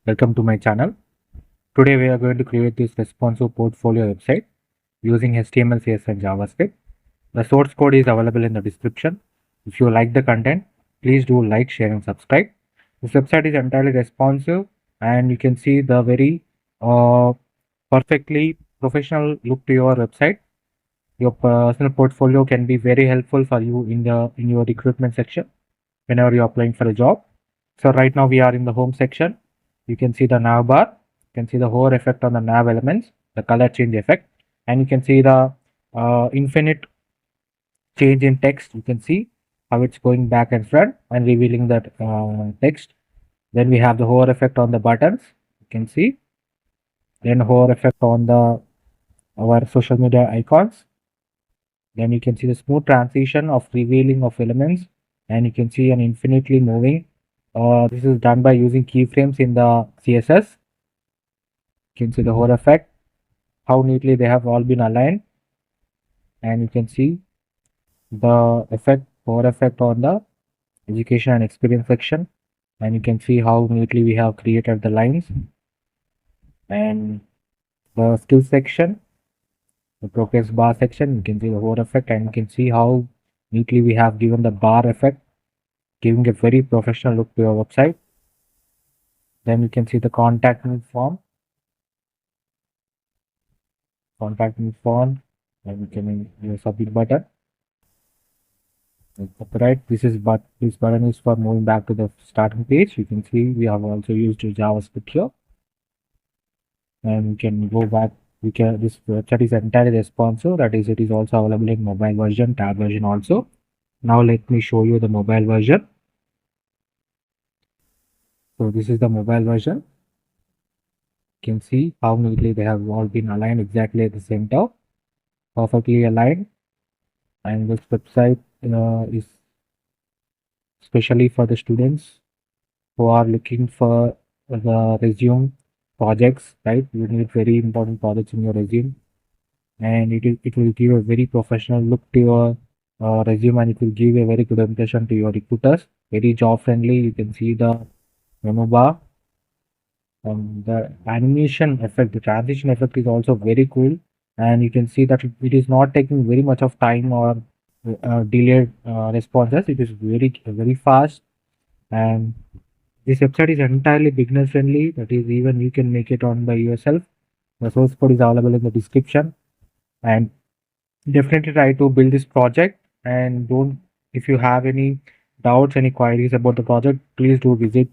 Welcome to my channel. Today we are going to create this responsive portfolio website using HTML, CSS and JavaScript. The source code is available in the description. If you like the content, please do like, share and subscribe. This website is entirely responsive and you can see the very perfectly professional look to your website. Your personal portfolio can be very helpful for you in your recruitment section whenever you are applying for a job. So right now we are in the home section. You can see the nav bar. You can see the hover effect on the nav elements, the color change effect, and you can see the infinite change in text. You can see how it's going back and front and revealing that text. Then we have the hover effect on the buttons. You can see. Then hover effect on the our social media icons. Then you can see the smooth transition of revealing of elements, and you can see an infinitely moving. This is done by using keyframes in the CSS. You can see the hover effect, how neatly they have all been aligned, and you can see the hover effect on the education and experience section, and you can see how neatly we have created the lines. And the skill section, the progress bar section, you can see the hover effect, and you can see how neatly we have given the bar effect, giving a very professional look to your website. Then you can see the contact me form, and you can use submit button. Right, this button is for moving back to the starting page. You can see we have also used JavaScript here, and we can go back. This website is entirely responsive. That is, it is also available in mobile version, tab version also. Now let me show you the mobile version. So this is the mobile version. You can see how neatly they have all been aligned exactly at the center, perfectly aligned. And this website is especially for the students who are looking for the resume projects, right? You need very important projects in your resume, and it will give a very professional look to your resume, and it will give a very good impression to your recruiters. Very job friendly. You can see the menu bar, and the animation effect, the transition effect is also very cool, and you can see that it is not taking very much of time or delayed responses. It is very fast, and this website is entirely beginner friendly. That is, even you can make it on by yourself. The source code is available in the description, and definitely try to build this project. And don't, if you have any doubts, any queries about the project, please do visit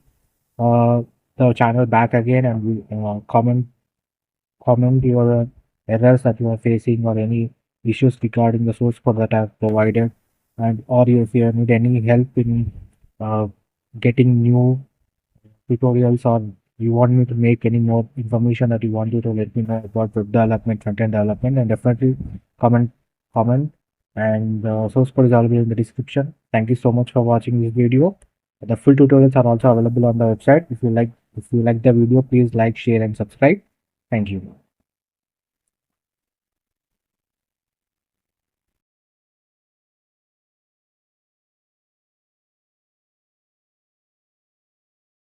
uh, the channel back again, and comment your errors that you are facing or any issues regarding the source code that I have provided, and or if you need any help in uh, getting new tutorials, or you want me to make any more information that you want you to let me know about web development, front-end development, and definitely comment and the source code is available in the description. Thank you so much for watching this video. The full tutorials are also available on the website. If you like the video, please like, share and subscribe. Thank you.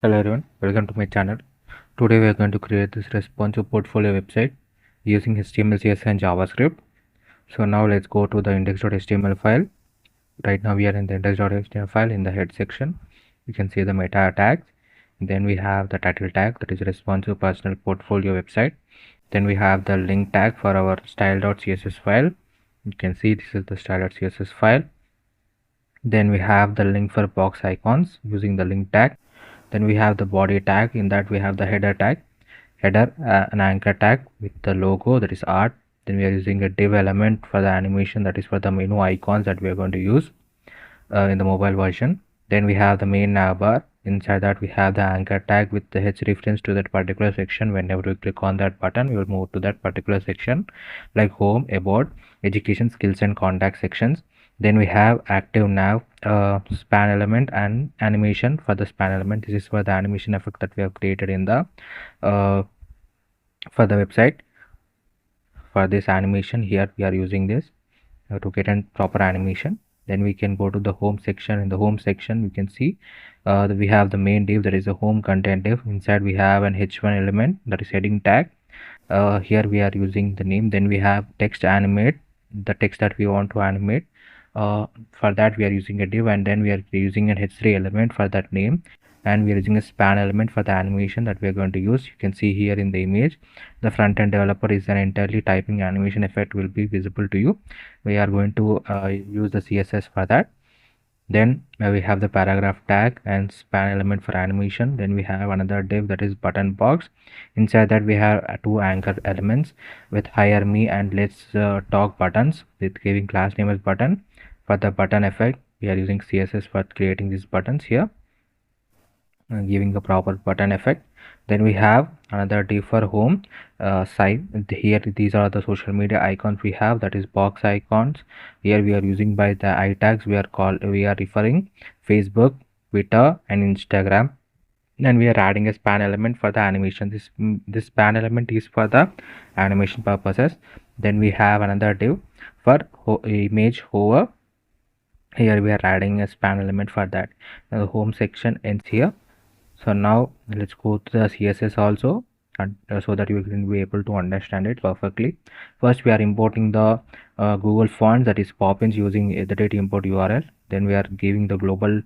Hello everyone, welcome to my channel. Today we are going to create this responsive portfolio website using HTML, CSS and JavaScript. So now let's go to the index.html file. Right now we are in the index.html file. In the head section, you can see the meta tags. Then we have the title tag, that is responsive personal portfolio website. Then we have the link tag for our style.css file. You can see this is the style.css file. Then we have the link for box icons using the link tag. Then we have the body tag. In that we have the header tag, an anchor tag with the logo, that is art. Then we are using a div element for the animation, that is for the menu icons that we are going to use in the mobile version. Then we have the main nav bar. Inside that we have the anchor tag with the h reference to that particular section. Whenever we click on that button, we will move to that particular section, like home, about, education, skills and contact sections. Then we have active nav span element and animation for the span element. This is for the animation effect that we have created in the for the website. For this animation here we are using this to get a proper animation. Then we can go to the home section. In the home section, you can see we have the main div, that is the home content div. Inside we have an h1 element, that is heading tag. Here we are using the name. Then we have text animate, the text that we want to animate. For that we are using a div, and then we are using an h3 element for that name, and we are using a span element for the animation that we are going to use. You can see here in the image, the front end developer is an entirely typing animation effect will be visible to you. We are going to use the CSS for that. Then we have the paragraph tag and span element for animation. Then we have another div, that is button box. Inside that we have two anchor elements with hire me and let's talk buttons, with giving class name as button. For the button effect, we are using CSS for creating these buttons here, giving the proper button effect. Then we have another div for home site. Here these are the social media icons we have, that is box icons. Here we are using by the I tags, we are referring Facebook, Twitter and Instagram. And we are adding a span element for the animation. This span element is for the animation purposes. Then we have another div for image hover. Here we are adding a span element for that. Now the home section ends here. So now let's go to the CSS also, and so that you can be able to understand it perfectly. First we are importing the Google font, that is Poppins, using the data import URL. Then we are giving the global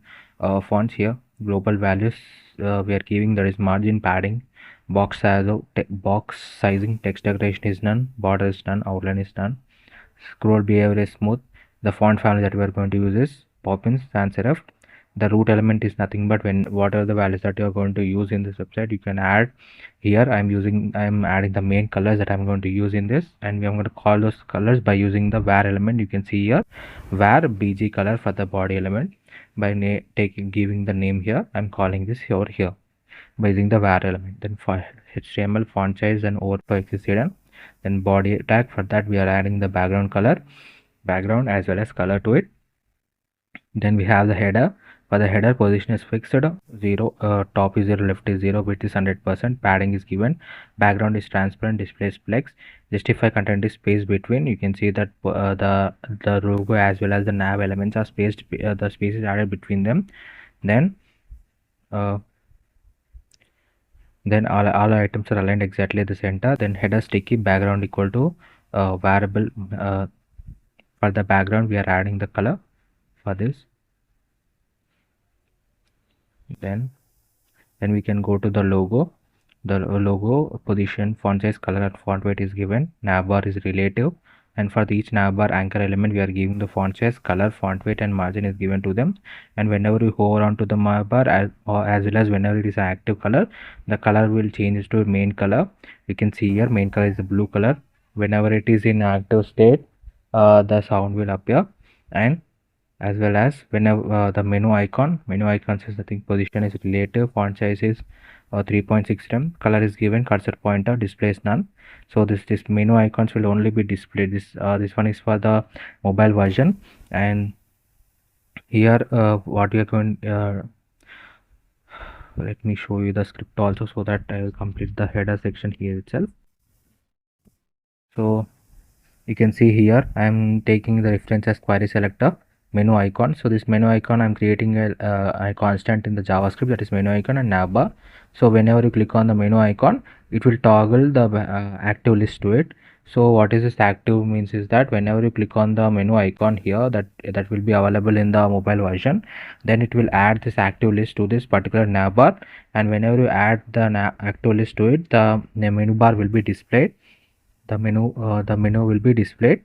fonts here, global values. We are giving, that is margin, padding, box size, box sizing, text decoration is none, border is none, outline is none, scroll behavior is smooth. The font family that we are going to use is Poppins sans serif. The root element is nothing but what are the values that you are going to use in this website, you can add here. I'm adding the main colors that I'm going to use in this, and I'm going to call those colors by using the var element. You can see here var bg color for the body element. By giving the name here, I'm calling this over here by using the var element. Then for HTML font size and overflow is hidden. Then body tag, for that we are adding the background color, background as well as color to it. Then we have the header. For the header, position is fixed, 0, top is 0, left is 0, width is 100%, padding is given, background is transparent, displays flex, justify content is spaced between. You can see that the logo as well as the nav elements are spaced, the space is added between them. Then all items are aligned exactly at the center. Then header sticky, background equal to variable. For the background we are adding the color for this. Then we can go to the logo. The logo position, font size, color and font weight is given. Navbar is relative, and for each navbar anchor element we are giving the font size, color, font weight and margin is given to them. And whenever you hover on to the navbar, as well as whenever it is an active color, the color will change to main color. You can see here main color is the blue color. Whenever it is in active state, the sound will appear. And as well as whenever the menu icon says the thing position is relative, font size is 3.6 rem, color is given, cursor pointer, displays none. So this menu icons will only be displayed. This one is for the mobile version. And here what we are going, let me show you the script also, so that I will complete the header section here itself. So you can see here I am taking the reference as query selector, menu icon. So this menu icon I'm creating a constant in the JavaScript, that is menu icon and navbar. So whenever you click on the menu icon, it will toggle the active list to it. So what is this active means is that whenever you click on the menu icon here, that will be available in the mobile version, then it will add this active list to this particular navbar. And whenever you add the active list to it, the menu bar will be displayed. The menu will be displayed.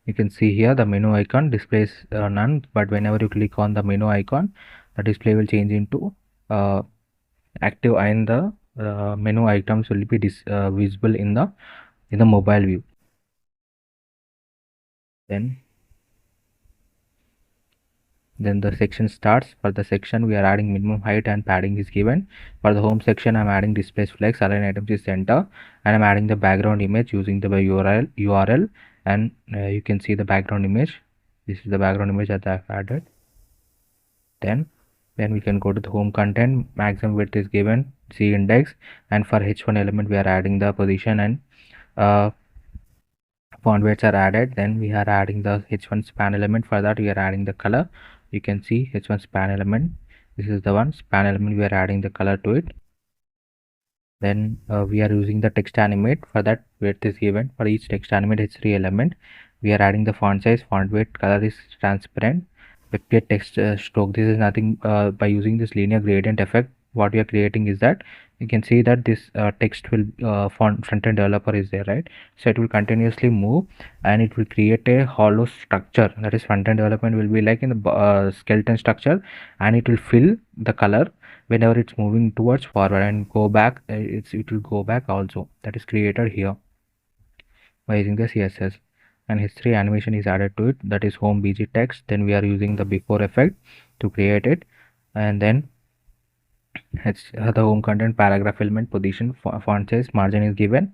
You can see here the menu icon displays none, but whenever you click on the menu icon, the display will change into active, and the menu items will be visible in the mobile view. Then the section starts. For the section we are adding minimum height and padding is given. For the home section I'm adding displays flex, align items is center, and I'm adding the background image using the URL. And you can see the background image. This is the background image that I've added. Then we can go to the home content. Maximum width is given, C index, and for h1 element we are adding the position and font weights are added. Then we are adding the h1 span element. For that we are adding the color. You can see h1 span element, this is the one span element, we are adding the color to it. Then we are using the text animate. For that width is given. For each text animate h3 element we are adding the font size, font weight, color is transparent, vector text stroke. This is nothing by using this linear gradient effect. What we are creating is that you can see that this text will front-end developer is there, right? So it will continuously move and it will create a hollow structure. That is, front-end development will be like in the skeleton structure, and it will fill the color whenever it's moving towards forward and go back. It will go back also. That is created here by using the CSS. And history animation is added to it, that is home bg text. Then we are using the before effect to create it, and then it's the home content, paragraph element, position, font size, margin is given.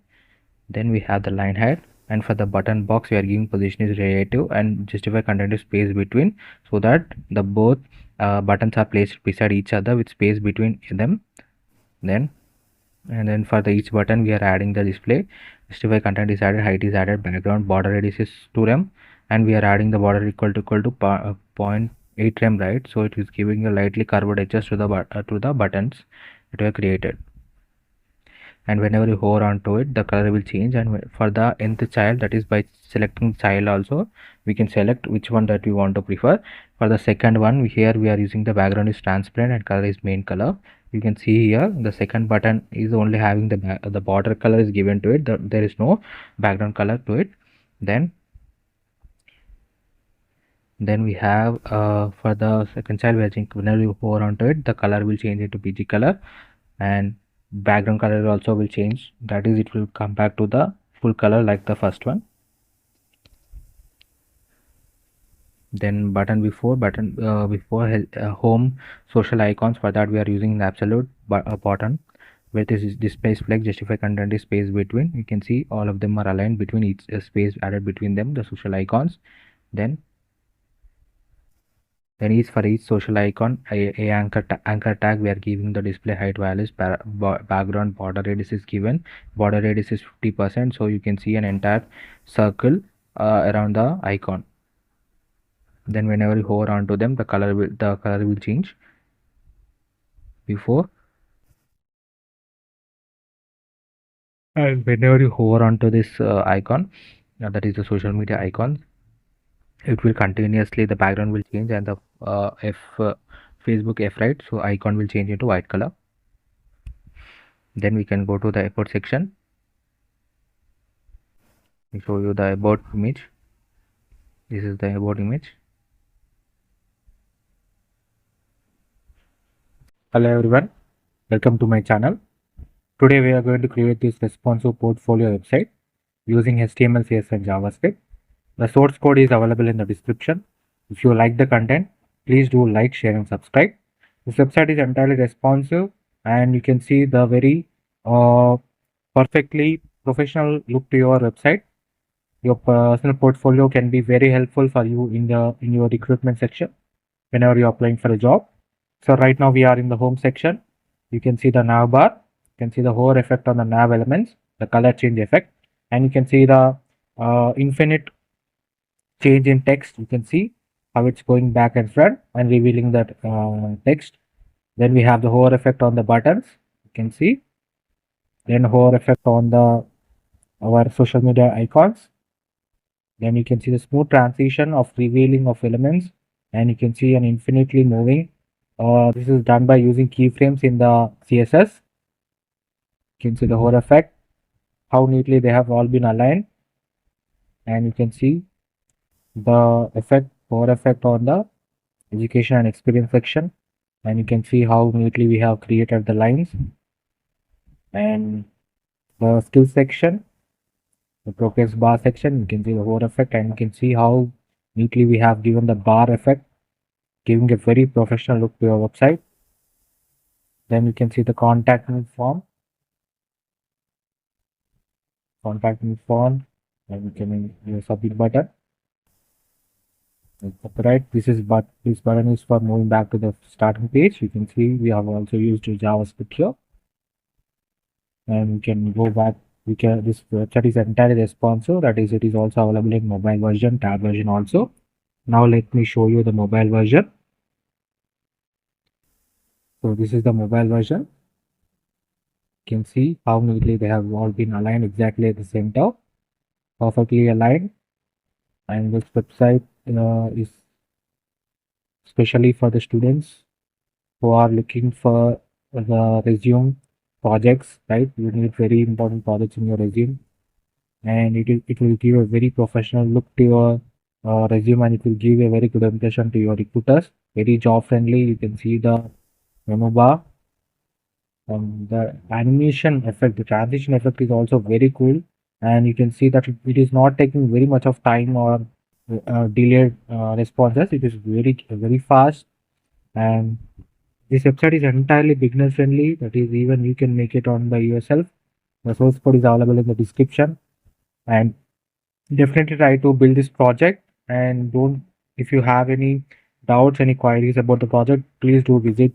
Then we have the line height, and for the button box we are giving position is relative and justify content is space between, so that the both buttons are placed beside each other with space between them. Then for the each button we are adding the display, justify content is added, height is added, background border radius is 2 rem, and we are adding the border equal to 0.8 rem, right? So it is giving a lightly curved edges to the buttons that were created. And whenever you hover onto it, the color will change. And for the nth child, that is by selecting child also, we can select which one that we want to prefer. For the second one, here we are using the background is transparent and color is main color. You can see here the second button is only having the border color is given to it. There is no background color to it. Then we have for the second child, whenever you hover onto it, the color will change into PG color, and background color also will change. That is, it will come back to the full color like the first one. Then before home social icons. For that we are using the absolute button where this is display flex, justify content is space between. You can see all of them are aligned between each space added between them, the social icons. Then each for each social icon a anchor tag, we are giving the display height values, background border radius is given, border radius is 50%, so you can see an entire circle around the icon. Then whenever you hover onto them, the color will change. Before, and whenever you hover onto this icon, that is the social media icon, it will continuously, the background will change, and the Facebook F, right? So icon will change into white color. Then we can go to the about section. We show you the about image. This is the about image. Hello everyone, welcome to my channel. Today we are going to create this responsive portfolio website using HTML, CSS and JavaScript. The source code is available in the description. If you like the content, please do like, share and subscribe. This website is entirely responsive and you can see the very perfectly professional look to your website. Your personal portfolio can be very helpful for you in your recruitment section whenever you're applying for a job. So right now we are in the home section. You can see the nav bar. You can see the hover effect on the nav elements, the color change effect, and you can see the infinite change in text. You can see how it's going back and front and revealing that text. Then we have the hover effect on the buttons. You can see. Then hover effect on our social media icons. Then you can see the smooth transition of revealing of elements, and you can see an infinitely moving. This is done by using keyframes in the CSS. You can see the hover effect, how neatly they have all been aligned, and you can see the hover effect on the education and experience section, and you can see how neatly we have created the lines. And the skills section, the progress bar section, you can see the hover effect, and you can see how neatly we have given the bar effect, giving a very professional look to your website. Then you can see the contact me form, and you can use submit button. Right, this button is for moving back to the starting page. You can see we have also used JavaScript here, and we can go back this website is entirely responsive. That is, it is also available in mobile version, tab version also. Now let me show you the mobile version. So this is the mobile version. You can see how neatly they have all been aligned exactly at the center, perfectly aligned. And this website is especially for the students who are looking for the resume projects, right? You need very important projects in your resume, and it will give a very professional look to your resume, and it will give a very good impression to your recruiters. Very job friendly. You can see the menu bar, and the animation effect, the transition effect is also very cool, and you can see that it is not taking very much of time or delayed responses. It is very fast, and this website is entirely beginner friendly. That is, even you can make it on by yourself. The source code is available in the description, and definitely try to build this project. And don't, if you have any doubts, any queries about the project, please do visit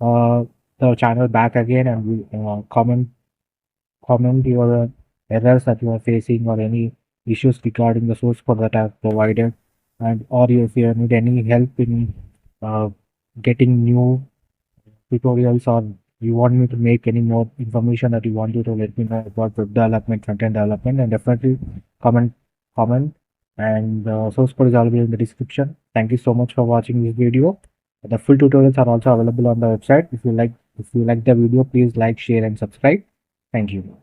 uh, the channel back again, and comment your errors that you are facing or any issues regarding the source code that I have provided, and or if you need any help in uh, getting new tutorials, or you want me to make any more information that you want you to let me know about web development, front-end development, and definitely comment, and source code is available in the description. Thank you so much for watching this video. The full tutorials are also available on the website. If you like the video, please like, share, and subscribe. Thank you.